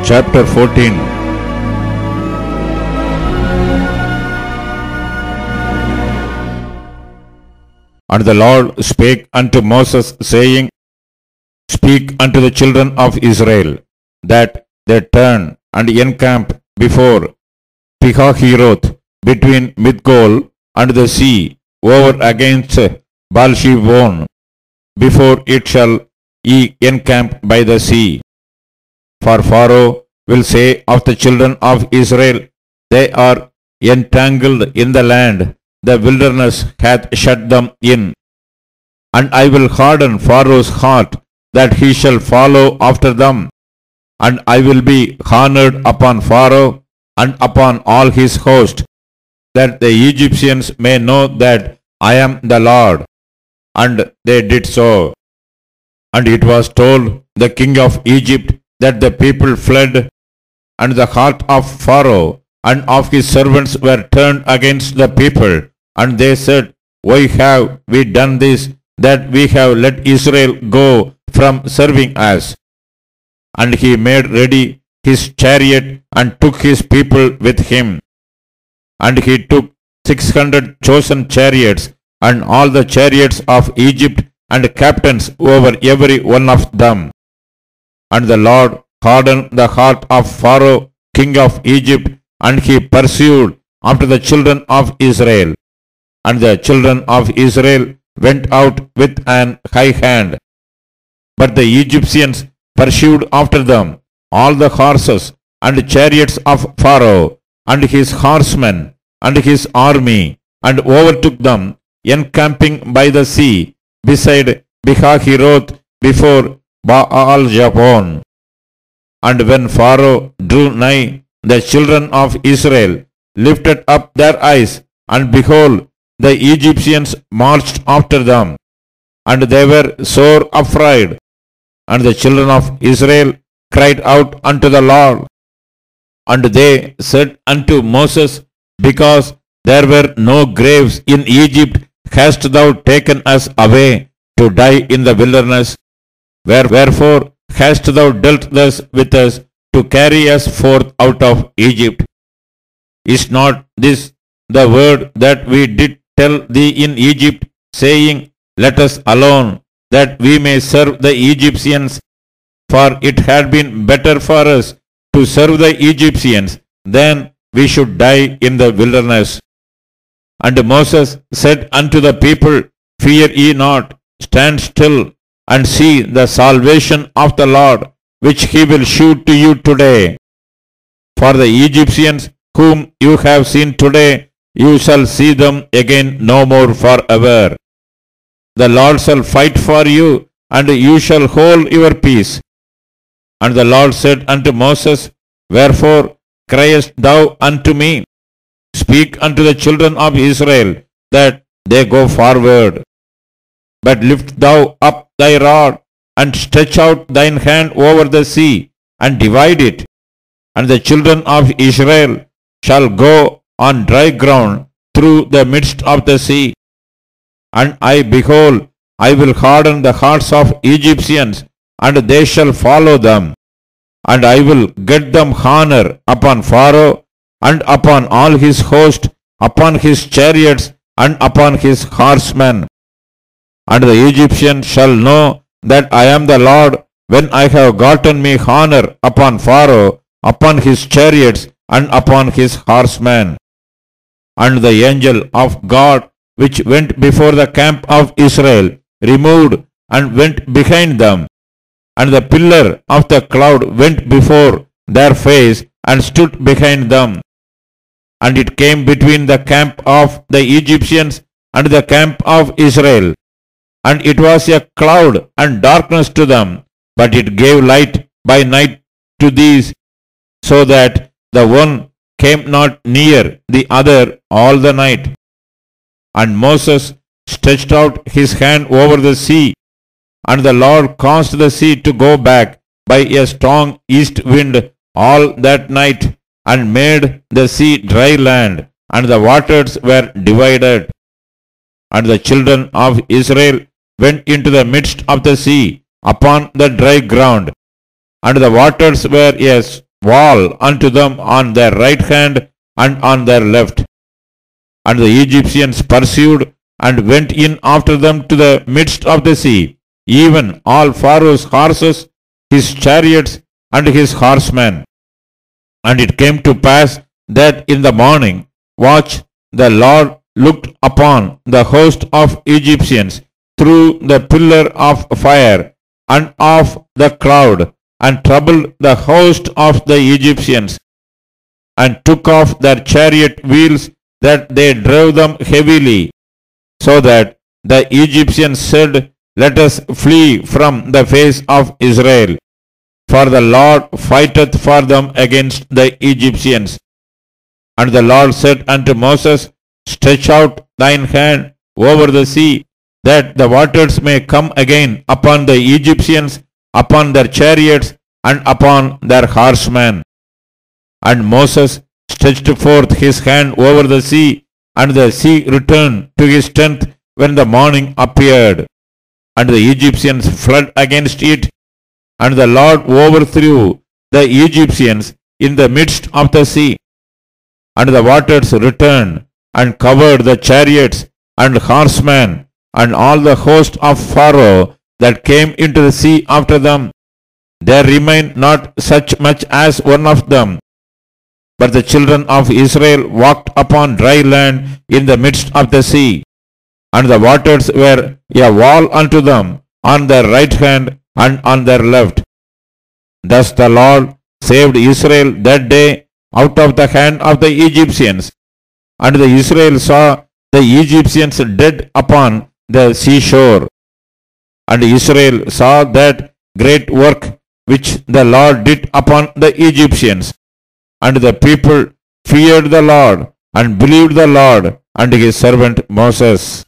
Chapter 14. And the Lord spake unto Moses, saying, Speak unto the children of Israel, that they turn and encamp before Pihahiroth, between Midgol and the sea, over against Baalshebon, before it shall ye encamp by the sea. For Pharaoh will say of the children of Israel, They are entangled in the land, the wilderness hath shut them in. And I will harden Pharaoh's heart, that he shall follow after them. And I will be honored upon Pharaoh and upon all his host, that the Egyptians may know that I am the Lord. And they did so. And it was told the king of Egypt that the people fled, and the heart of Pharaoh and of his servants were turned against the people. And they said, Why have we done this, that we have let Israel go from serving us? And he made ready his chariot and took his people with him. And he took 600 chosen chariots, and all the chariots of Egypt, and captains over every one of them. And the Lord hardened the heart of Pharaoh, king of Egypt, and he pursued after the children of Israel. And the children of Israel went out with an high hand. But the Egyptians pursued after them all the horses and chariots of Pharaoh, and his horsemen, and his army, and overtook them, encamping by the sea, beside Pihahiroth, before Baal-Zebon. And when Pharaoh drew nigh, the children of Israel lifted up their eyes, and behold, the Egyptians marched after them, and they were sore afraid. And the children of Israel cried out unto the Lord. And they said unto Moses, Because there were no graves in Egypt, hast thou taken us away to die in the wilderness? Wherefore hast thou dealt thus with us, to carry us forth out of Egypt? Is not this the word that we did tell thee in Egypt, saying, Let us alone, that we may serve the Egyptians? For it had been better for us to serve the Egyptians than we should die in the wilderness. And Moses said unto the people, Fear ye not, stand still, and see the salvation of the Lord, which he will shew to you today. For the Egyptians whom you have seen today, you shall see them again no more forever. The Lord shall fight for you, and you shall hold your peace. And the Lord said unto Moses, Wherefore criest thou unto me? Speak unto the children of Israel, that they go forward. But lift thou up thy rod, and stretch out thine hand over the sea, and divide it. And the children of Israel shall go on dry ground through the midst of the sea. And behold, I will harden the hearts of Egyptians, and they shall follow them. And I will get them honor upon Pharaoh, and upon all his host, upon his chariots, and upon his horsemen. And the Egyptians shall know that I am the Lord, when I have gotten me honor upon Pharaoh, upon his chariots, and upon his horsemen. And the angel of God, which went before the camp of Israel, removed and went behind them. And the pillar of the cloud went before their face, and stood behind them. And it came between the camp of the Egyptians and the camp of Israel. And it was a cloud and darkness to them, but it gave light by night to these, so that the one came not near the other all the night. And Moses stretched out his hand over the sea, and the Lord caused the sea to go back by a strong east wind all that night, and made the sea dry land, and the waters were divided. And the children of Israel went into the midst of the sea upon the dry ground, and the waters were a wall unto them on their right hand and on their left. And the Egyptians pursued and went in after them to the midst of the sea, even all Pharaoh's horses, his chariots, and his horsemen. And it came to pass that in the morning watch the Lord looked upon the host of Egyptians through the pillar of fire and of the cloud, and troubled the host of the Egyptians, and took off their chariot wheels, that they drove them heavily, so that the Egyptians said, Let us flee from the face of Israel, for the Lord fighteth for them against the Egyptians. And the Lord said unto Moses, Stretch out thine hand over the sea, that the waters may come again upon the Egyptians, upon their chariots, and upon their horsemen. And Moses stretched forth his hand over the sea, and the sea returned to his strength when the morning appeared. And the Egyptians fled against it, and the Lord overthrew the Egyptians in the midst of the sea. And the waters returned and covered the chariots and horsemen, and all the host of Pharaoh that came into the sea after them. There remained not such much as one of them. But the children of Israel walked upon dry land in the midst of the sea, and the waters were a wall unto them on their right hand and on their left. Thus the Lord saved Israel that day out of the hand of the Egyptians. And the Israel saw the Egyptians dead upon the seashore. And Israel saw that great work which the Lord did upon the Egyptians. And the people feared the Lord and believed the Lord and his servant Moses.